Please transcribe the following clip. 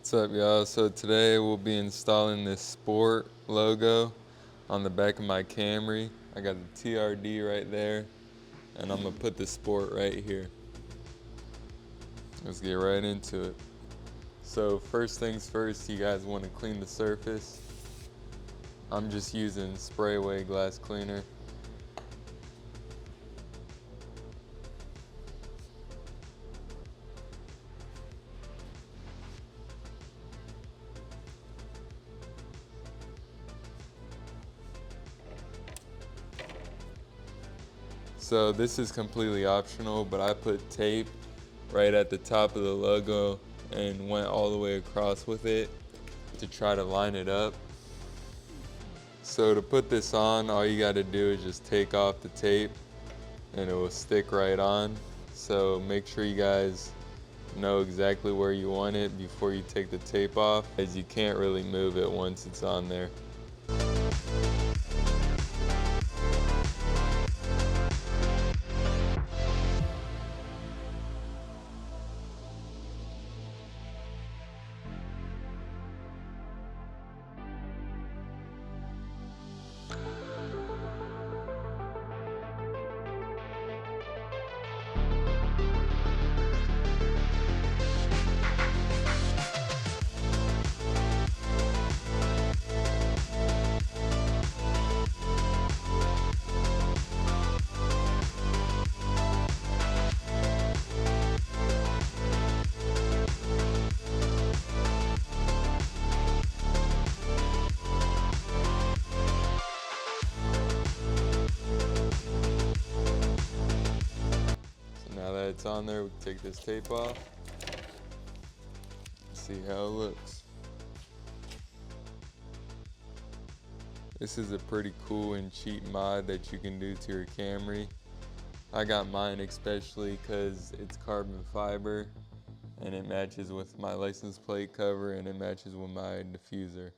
What's up, y'all? So today we'll be installing this Sport logo on the back of my Camry. I got the TRD right there, and I'm gonna put the Sport right here. Let's get right into it. So first things first, you guys want to clean the surface. I'm just using spray away glass cleaner. So this is completely optional, but I put tape right at the top of the logo and went all the way across with it to try to line it up. So to put this on, all you gotta do is just take off the tape and it will stick right on. So make sure you guys know exactly where you want it before you take the tape off, as you can't really move it once it's on there. Now that it's on there, we can take this tape off. See how it looks. This is a pretty cool and cheap mod that you can do to your Camry. I got mine especially because it's carbon fiber and it matches with my license plate cover and it matches with my diffuser.